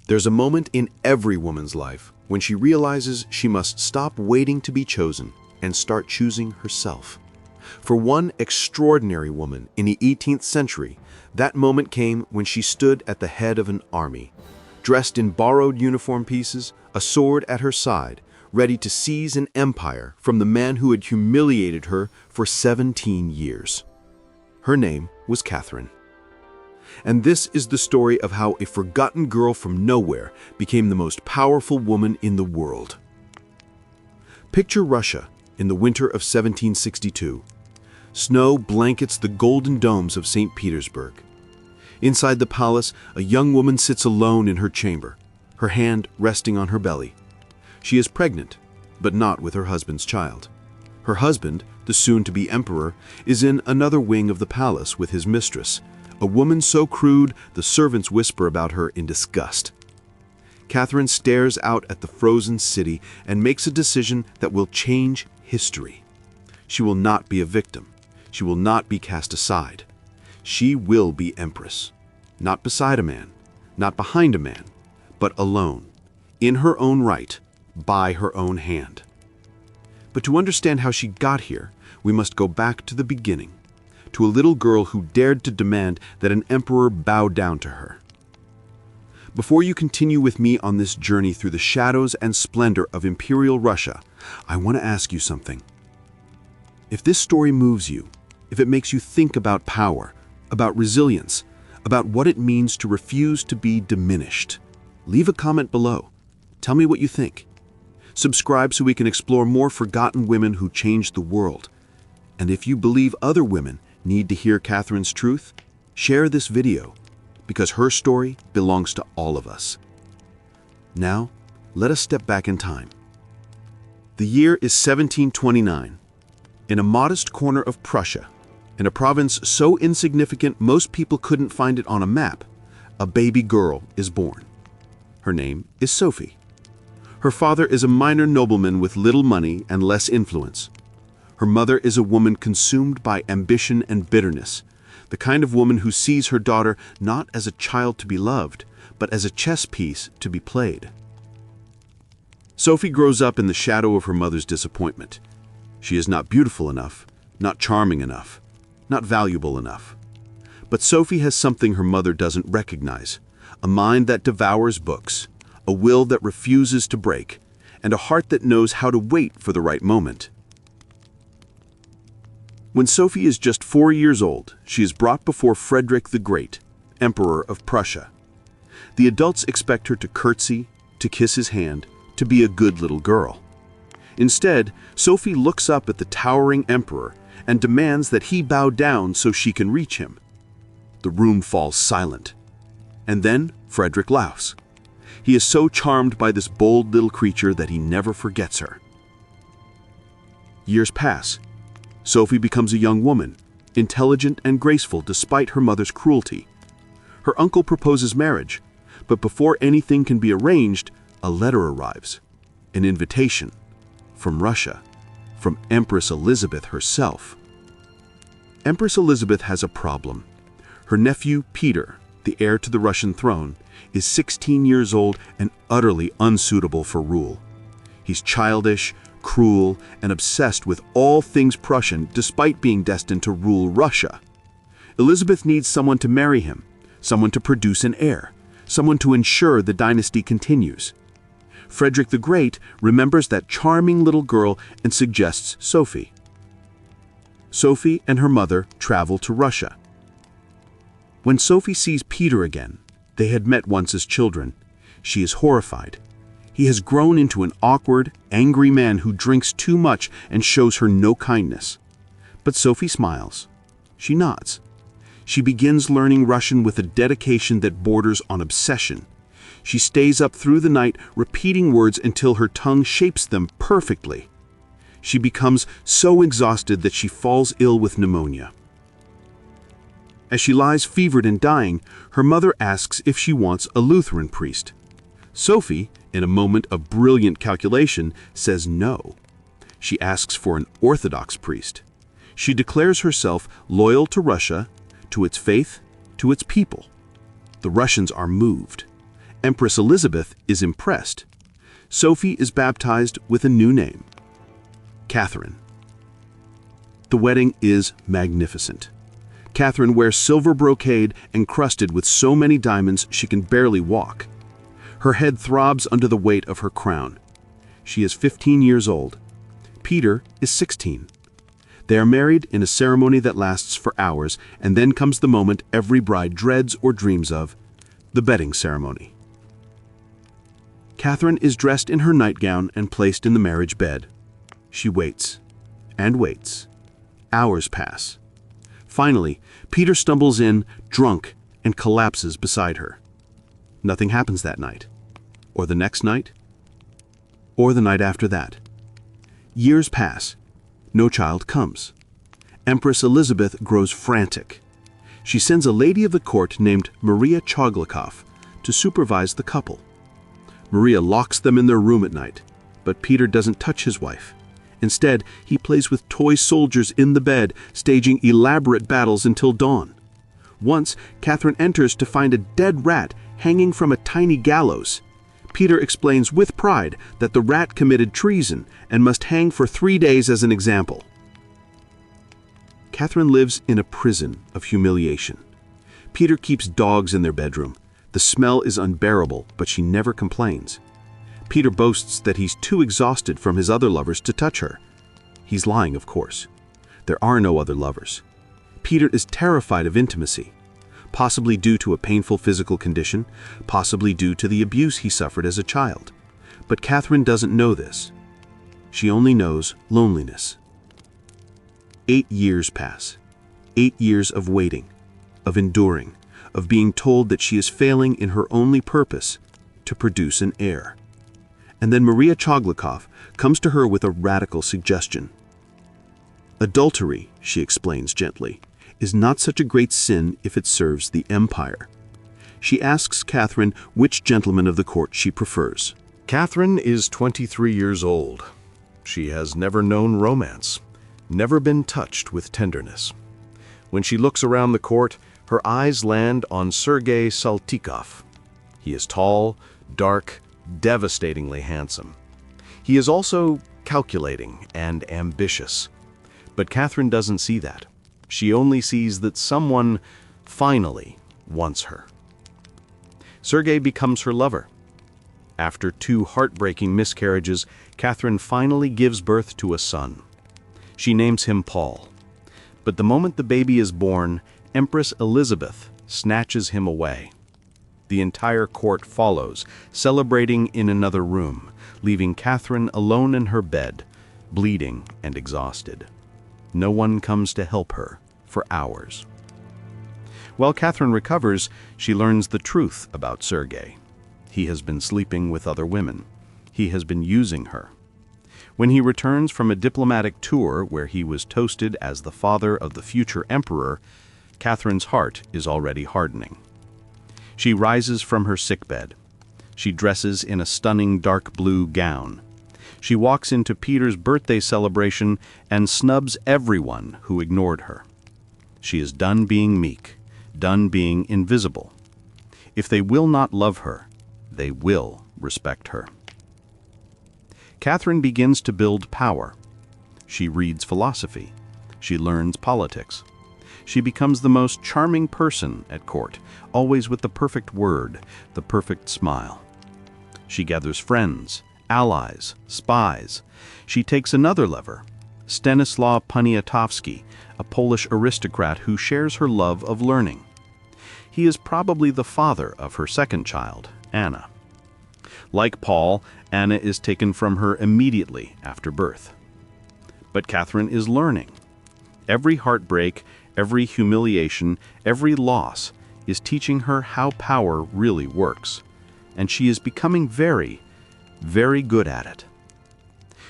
There's a moment in every woman's life when she realizes she must stop waiting to be chosen and start choosing herself. For one extraordinary woman in the 18th century, that moment came when she stood at the head of an army, dressed in borrowed uniform pieces, a sword at her side, ready to seize an empire from the man who had humiliated her for 17 years. Her name was Catherine. And this is the story of how a forgotten girl from nowhere became the most powerful woman in the world. Picture Russia in the winter of 1762. Snow blankets the golden domes of St. Petersburg. Inside the palace, a young woman sits alone in her chamber, her hand resting on her belly. She is pregnant, but not with her husband's child. Her husband, the soon-to-be emperor, is in another wing of the palace with his mistress, a woman so crude the servants whisper about her in disgust. Catherine stares out at the frozen city and makes a decision that will change history. She will not be a victim. She will not be cast aside. She will be empress, not beside a man, not behind a man, but alone, in her own right, by her own hand. But to understand how she got here, we must go back to the beginning, to a little girl who dared to demand that an emperor bow down to her. Before you continue with me on this journey through the shadows and splendor of Imperial Russia, I want to ask you something. If this story moves you, if it makes you think about power, about resilience, about what it means to refuse to be diminished, leave a comment below. Tell me what you think. Subscribe so we can explore more forgotten women who changed the world. And if you believe other women need to hear Catherine's truth, share this video, because her story belongs to all of us. Now, let us step back in time. The year is 1729. In a modest corner of Prussia, in a province so insignificant most people couldn't find it on a map, a baby girl is born. Her name is Sophie. Her father is a minor nobleman with little money and less influence. Her mother is a woman consumed by ambition and bitterness, the kind of woman who sees her daughter not as a child to be loved, but as a chess piece to be played. Sophie grows up in the shadow of her mother's disappointment. She is not beautiful enough, not charming enough, not valuable enough. But Sophie has something her mother doesn't recognize, a mind that devours books, a will that refuses to break, and a heart that knows how to wait for the right moment. When Sophie is just 4 years old, she is brought before Frederick the Great, Emperor of Prussia. The adults expect her to curtsy, to kiss his hand, to be a good little girl. Instead, Sophie looks up at the towering emperor and demands that he bow down so she can reach him. The room falls silent. And then Frederick laughs. He is so charmed by this bold little creature that he never forgets her. Years pass. Sophie becomes a young woman, intelligent and graceful despite her mother's cruelty. Her uncle proposes marriage, but before anything can be arranged, a letter arrives, an invitation, from Russia, from Empress Elizabeth herself. Empress Elizabeth has a problem. Her nephew, Peter, the heir to the Russian throne, is 16 years old and utterly unsuitable for rule. He's childish, cruel, and obsessed with all things Prussian despite being destined to rule Russia. Elizabeth needs someone to marry him, someone to produce an heir, someone to ensure the dynasty continues. Frederick the Great remembers that charming little girl and suggests Sophie. Sophie and her mother travel to Russia. When Sophie sees Peter again, they had met once as children, she is horrified. He has grown into an awkward, angry man who drinks too much and shows her no kindness. But Sophie smiles. She nods. She begins learning Russian with a dedication that borders on obsession. She stays up through the night, repeating words until her tongue shapes them perfectly. She becomes so exhausted that she falls ill with pneumonia. As she lies fevered and dying, her mother asks if she wants a Lutheran priest. Sophie, in a moment of brilliant calculation, says no. She asks for an Orthodox priest. She declares herself loyal to Russia, to its faith, to its people. The Russians are moved. Empress Elizabeth is impressed. Sophie is baptized with a new name, Catherine. The wedding is magnificent. Catherine wears silver brocade encrusted with so many diamonds she can barely walk. Her head throbs under the weight of her crown. She is 15 years old. Peter is 16. They are married in a ceremony that lasts for hours, and then comes the moment every bride dreads or dreams of, the bedding ceremony. Catherine is dressed in her nightgown and placed in the marriage bed. She waits and waits. Hours pass. Finally, Peter stumbles in, drunk, and collapses beside her. Nothing happens that night, or the next night, or the night after that. Years pass. No child comes. Empress Elizabeth grows frantic. She sends a lady of the court named Maria Choglikov to supervise the couple. Maria locks them in their room at night, but Peter doesn't touch his wife. Instead, he plays with toy soldiers in the bed, staging elaborate battles until dawn. Once, Catherine enters to find a dead rat hanging from a tiny gallows. Peter explains with pride that the rat committed treason and must hang for 3 days as an example. Catherine lives in a prison of humiliation. Peter keeps dogs in their bedroom. The smell is unbearable, but she never complains. Peter boasts that he's too exhausted from his other lovers to touch her. He's lying, of course. There are no other lovers. Peter is terrified of intimacy, possibly due to a painful physical condition, possibly due to the abuse he suffered as a child. But Catherine doesn't know this. She only knows loneliness. 8 years pass. 8 years of waiting, of enduring, of being told that she is failing in her only purpose, to produce an heir. And then Maria Choglikov comes to her with a radical suggestion. Adultery, she explains gently, is not such a great sin if it serves the empire. She asks Catherine which gentleman of the court she prefers. Catherine is 23 years old. She has never known romance, never been touched with tenderness. When she looks around the court, her eyes land on Sergei Saltykov. He is tall, dark, devastatingly handsome. He is also calculating and ambitious. But Catherine doesn't see that. She only sees that someone finally wants her. Sergei becomes her lover. After 2 heartbreaking miscarriages, Catherine finally gives birth to a son. She names him Paul. But the moment the baby is born, Empress Elizabeth snatches him away. The entire court follows, celebrating in another room, leaving Catherine alone in her bed, bleeding and exhausted. No one comes to help her for hours. While Catherine recovers, she learns the truth about Sergei. He has been sleeping with other women. He has been using her. When he returns from a diplomatic tour where he was toasted as the father of the future emperor, Catherine's heart is already hardening. She rises from her sickbed. She dresses in a stunning dark blue gown. She walks into Peter's birthday celebration and snubs everyone who ignored her. She is done being meek, done being invisible. If they will not love her, they will respect her. Catherine begins to build power. She reads philosophy. She learns politics. She becomes the most charming person at court, always with the perfect word, the perfect smile. She gathers friends, allies, spies. She takes another lover, Stanislaw Poniatowski, a Polish aristocrat who shares her love of learning. He is probably the father of her second child, Anna. Like Paul, Anna is taken from her immediately after birth. But Catherine is learning. Every heartbreak, every humiliation, every loss is teaching her how power really works, and she is becoming very, very good at it.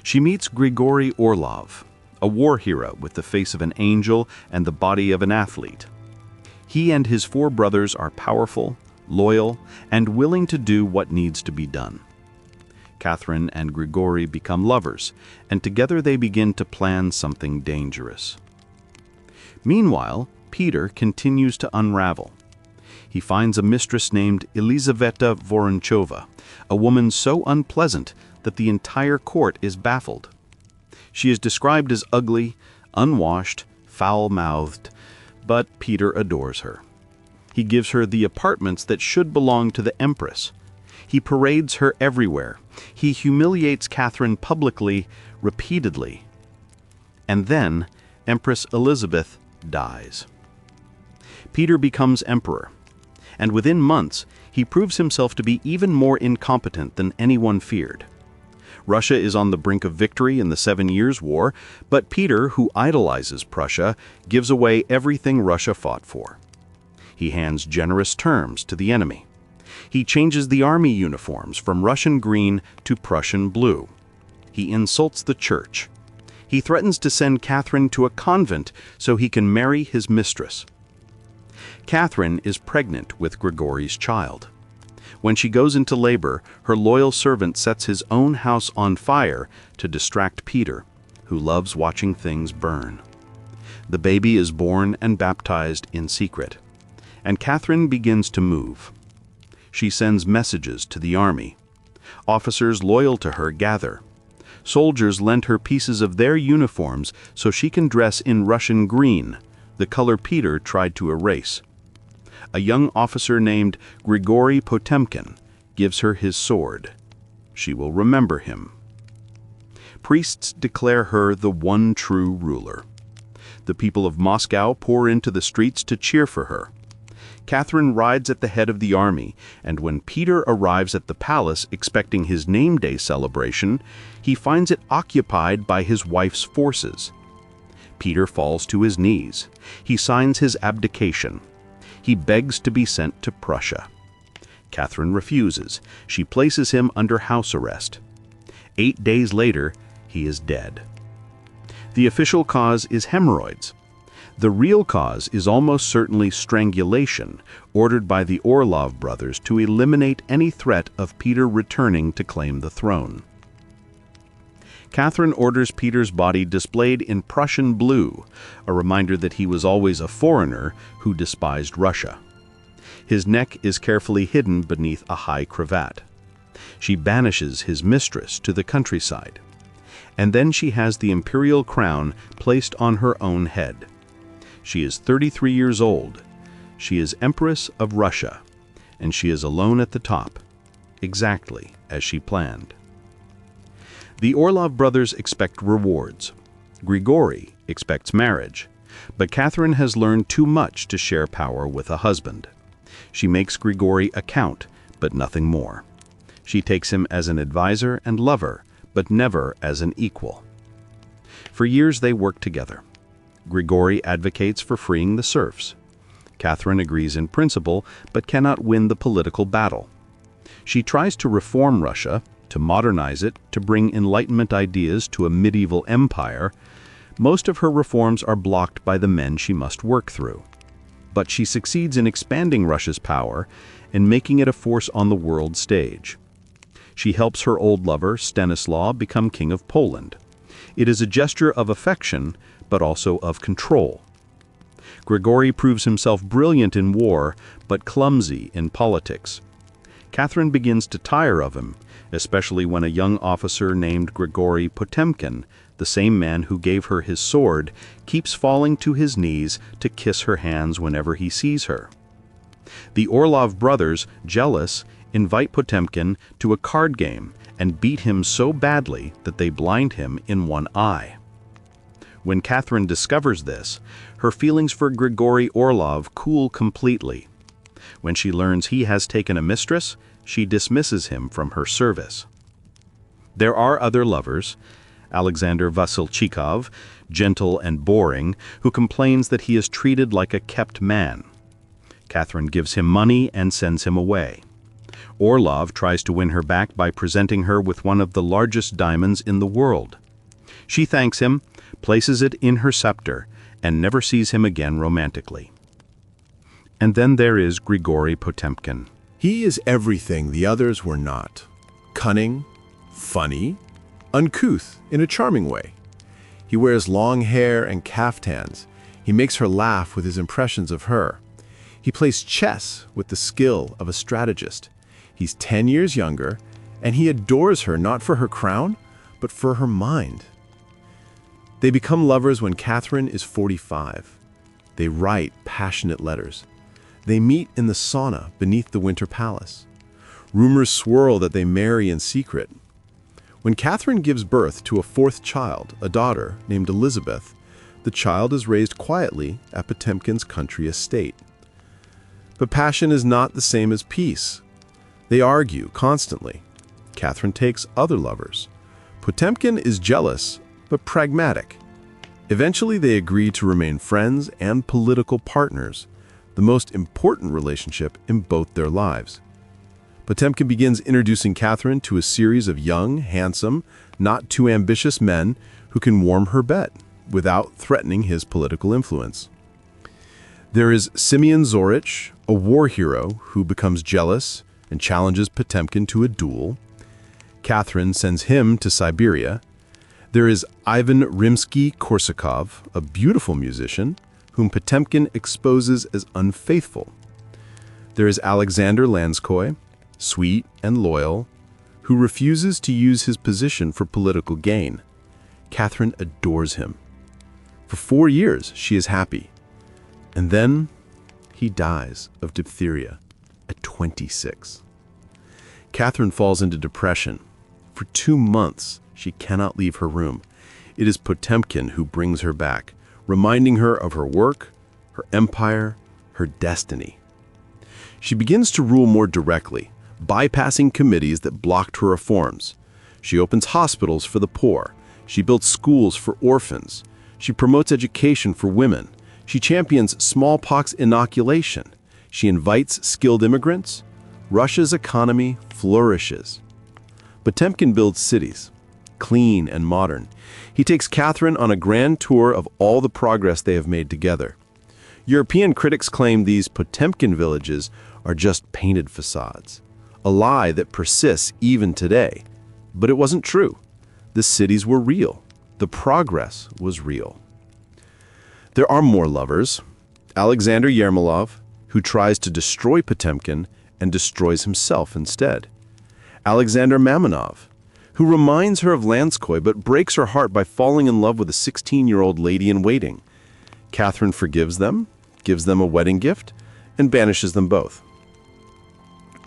She meets Grigory Orlov, a war hero with the face of an angel and the body of an athlete. He and his 4 brothers are powerful, loyal, and willing to do what needs to be done. Catherine and Grigory become lovers, and together they begin to plan something dangerous. Meanwhile, Peter continues to unravel. he finds a mistress named Elizaveta Voronchova, a woman so unpleasant that the entire court is baffled. She is described as ugly, unwashed, foul-mouthed, but Peter adores her. He gives her the apartments that should belong to the Empress. He parades her everywhere. He humiliates Catherine publicly, repeatedly. And then Empress Elizabeth dies. Peter becomes emperor, and within months he proves himself to be even more incompetent than anyone feared. Russia is on the brink of victory in the 7 Years' War, but Peter, who idolizes Prussia, gives away everything Russia fought for. He hands generous terms to the enemy. He changes the army uniforms from Russian green to Prussian blue. He insults the church. He threatens to send Catherine to a convent so he can marry his mistress. Catherine is pregnant with Grigory's child. When she goes into labor, her loyal servant sets his own house on fire to distract Peter, who loves watching things burn. The baby is born and baptized in secret, and Catherine begins to move. She sends messages to the army. Officers loyal to her gather. Soldiers lend her pieces of their uniforms so she can dress in Russian green, the color Peter tried to erase. A young officer named Grigory Potemkin gives her his sword. She will remember him. Priests declare her the one true ruler. The people of Moscow pour into the streets to cheer for her. Catherine rides at the head of the army, and when Peter arrives at the palace expecting his name day celebration, he finds it occupied by his wife's forces. Peter falls to his knees. He signs his abdication. He begs to be sent to Prussia. Catherine refuses. She places him under house arrest. 8 days later, he is dead. The official cause is hemorrhoids. The real cause is almost certainly strangulation, ordered by the Orlov brothers to eliminate any threat of Peter returning to claim the throne. Catherine orders Peter's body displayed in Prussian blue, a reminder that he was always a foreigner who despised Russia. His neck is carefully hidden beneath a high cravat. She banishes his mistress to the countryside. And then she has the imperial crown placed on her own head. She is 33 years old. She is Empress of Russia, and she is alone at the top, exactly as she planned. The Orlov brothers expect rewards. Grigory expects marriage, but Catherine has learned too much to share power with a husband. She makes Grigory a count, but nothing more. She takes him as an advisor and lover, but never as an equal. For years they work together. Grigory advocates for freeing the serfs. Catherine agrees in principle, but cannot win the political battle. She tries to reform Russia, to modernize it, to bring Enlightenment ideas to a medieval empire. Most of her reforms are blocked by the men she must work through. But she succeeds in expanding Russia's power and making it a force on the world stage. She helps her old lover, Stanislaw, become king of Poland. It is a gesture of affection, but also of control. Grigory proves himself brilliant in war, but clumsy in politics. Catherine begins to tire of him, especially when a young officer named Grigory Potemkin, the same man who gave her his sword, keeps falling to his knees to kiss her hands whenever he sees her. The Orlov brothers, jealous, invite Potemkin to a card game and beat him so badly that they blind him in one eye. When Catherine discovers this, her feelings for Grigory Orlov cool completely. When she learns he has taken a mistress, she dismisses him from her service. There are other lovers, Alexander Vasilchikov, gentle and boring, who complains that he is treated like a kept man. Catherine gives him money and sends him away. Orlov tries to win her back by presenting her with one of the largest diamonds in the world. She thanks him, places it in her scepter, and never sees him again romantically. And then there is Grigory Potemkin. He is everything the others were not. Cunning, funny, uncouth in a charming way. He wears long hair and caftans. He makes her laugh with his impressions of her. He plays chess with the skill of a strategist. He's 10 years younger, and he adores her not for her crown, but for her mind. They become lovers when Catherine is 45. They write passionate letters. They meet in the sauna beneath the Winter Palace. Rumors swirl that they marry in secret. When Catherine gives birth to a fourth child, a daughter named Elizabeth, the child is raised quietly at Potemkin's country estate. But passion is not the same as peace. They argue constantly. Catherine takes other lovers. Potemkin is jealous, but pragmatic. Eventually, they agree to remain friends and political partners, the most important relationship in both their lives. Potemkin begins introducing Catherine to a series of young, handsome, not too ambitious men who can warm her bed without threatening his political influence. There is Simeon Zorich, a war hero who becomes jealous and challenges Potemkin to a duel. Catherine sends him to Siberia. There is Ivan Rimsky-Korsakov, a beautiful musician, whom Potemkin exposes as unfaithful. There is Alexander Lanskoy, sweet and loyal, who refuses to use his position for political gain. Catherine adores him. For 4 years, she is happy. And then he dies of diphtheria at 26. Catherine falls into depression. For 2 months, she cannot leave her room. It is Potemkin who brings her back, reminding her of her work, her empire, her destiny. She begins to rule more directly, bypassing committees that blocked her reforms. She opens hospitals for the poor. She builds schools for orphans. She promotes education for women. She champions smallpox inoculation. She invites skilled immigrants. Russia's economy flourishes. Potemkin builds cities, clean and modern. He takes Catherine on a grand tour of all the progress they have made together. European critics claim these Potemkin villages are just painted facades, a lie that persists even today. But it wasn't true. The cities were real. The progress was real. There are more lovers. Alexander Yermolov, who tries to destroy Potemkin and destroys himself instead. Alexander Mamonov, who reminds her of Lanskoy but breaks her heart by falling in love with a 16-year-old lady-in-waiting. Catherine forgives them, gives them a wedding gift, and banishes them both.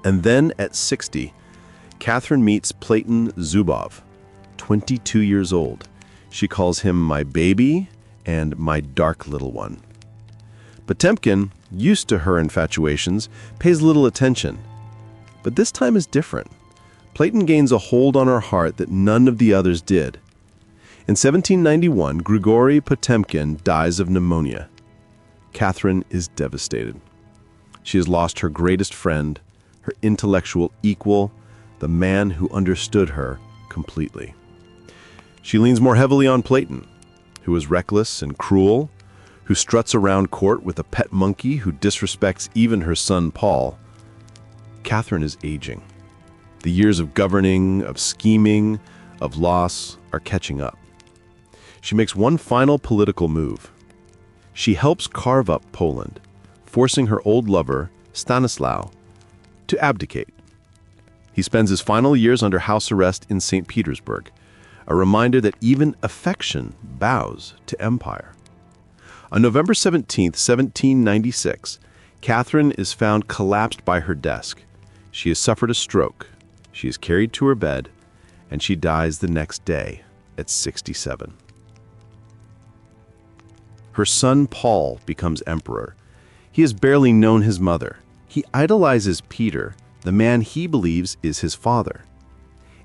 And then at 60, Catherine meets Platon Zubov, 22 years old. She calls him my baby and my dark little one. Potemkin, used to her infatuations, pays little attention. But this time is different. Platon gains a hold on her heart that none of the others did. In 1791, Grigory Potemkin dies of pneumonia. Catherine is devastated. She has lost her greatest friend, her intellectual equal, the man who understood her completely. She leans more heavily on Platon, who is reckless and cruel, who struts around court with a pet monkey who disrespects even her son Paul. Catherine is aging. The years of governing, of scheming, of loss are catching up. She makes one final political move. She helps carve up Poland, forcing her old lover, Stanislaw, to abdicate. He spends his final years under house arrest in St. Petersburg, a reminder that even affection bows to empire. On November 17, 1796, Catherine is found collapsed by her desk. She has suffered a stroke. She is carried to her bed, and she dies the next day at 67. Her son Paul becomes emperor. He has barely known his mother. He idolizes Peter, the man he believes is his father.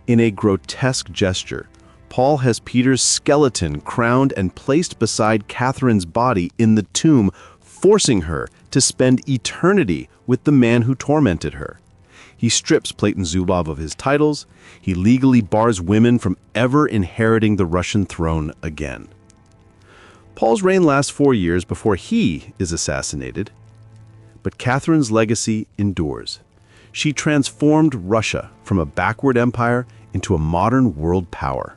In a grotesque gesture, Paul has Peter's skeleton crowned and placed beside Catherine's body in the tomb, forcing her to spend eternity with the man who tormented her. He strips Platon Zubov of his titles. He legally bars women from ever inheriting the Russian throne again. Paul's reign lasts 4 years before he is assassinated. But Catherine's legacy endures. She transformed Russia from a backward empire into a modern world power.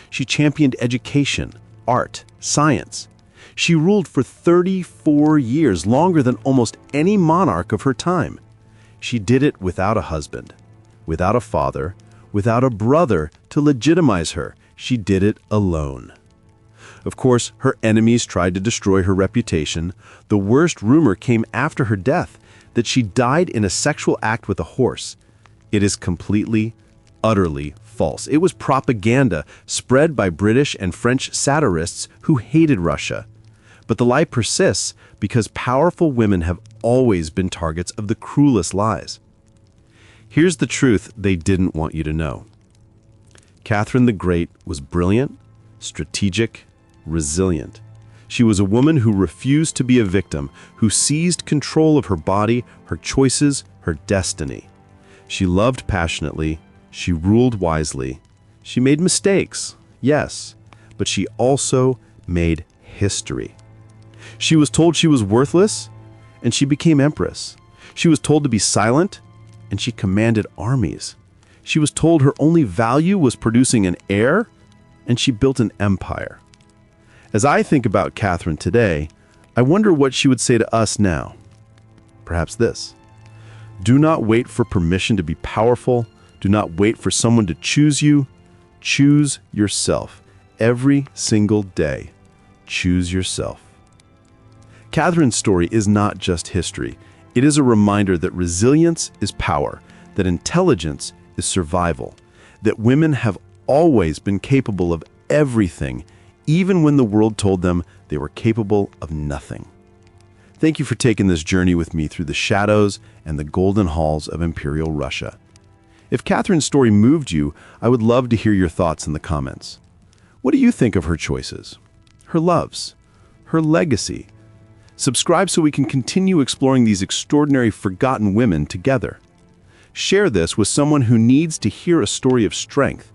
She championed education, art, science. She ruled for 34 years, longer than almost any monarch of her time. She did it without a husband, without a father, without a brother to legitimize her. She did it alone. Of course, her enemies tried to destroy her reputation. The worst rumor came after her death, that she died in a sexual act with a horse. It is completely, utterly false. It was propaganda spread by British and French satirists who hated Russia. But the lie persists because powerful women have always been targets of the cruelest lies. Here's the truth they didn't want you to know. Catherine the Great was brilliant, strategic, resilient. She was a woman who refused to be a victim, who seized control of her body, her choices, her destiny. She loved passionately, she ruled wisely. She made mistakes, yes, but she also made history. She was told she was worthless, and she became Empress. She was told to be silent, and she commanded armies. She was told her only value was producing an heir, and she built an empire. As I think about Catherine today, I wonder what she would say to us now. Perhaps this: do not wait for permission to be powerful. Do not wait for someone to choose you. Choose yourself. Every single day, choose yourself. Catherine's story is not just history. It is a reminder that resilience is power, that intelligence is survival, that women have always been capable of everything, even when the world told them they were capable of nothing. Thank you for taking this journey with me through the shadows and the golden halls of Imperial Russia. If Catherine's story moved you, I would love to hear your thoughts in the comments. What do you think of her choices, her loves, her legacy? Subscribe so we can continue exploring these extraordinary forgotten women together. Share this with someone who needs to hear a story of strength.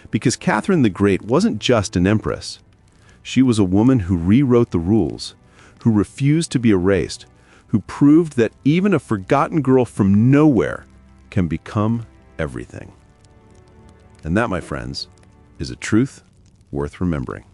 Because Catherine the Great wasn't just an empress. She was a woman who rewrote the rules, who refused to be erased, who proved that even a forgotten girl from nowhere can become everything. And that, my friends, is a truth worth remembering.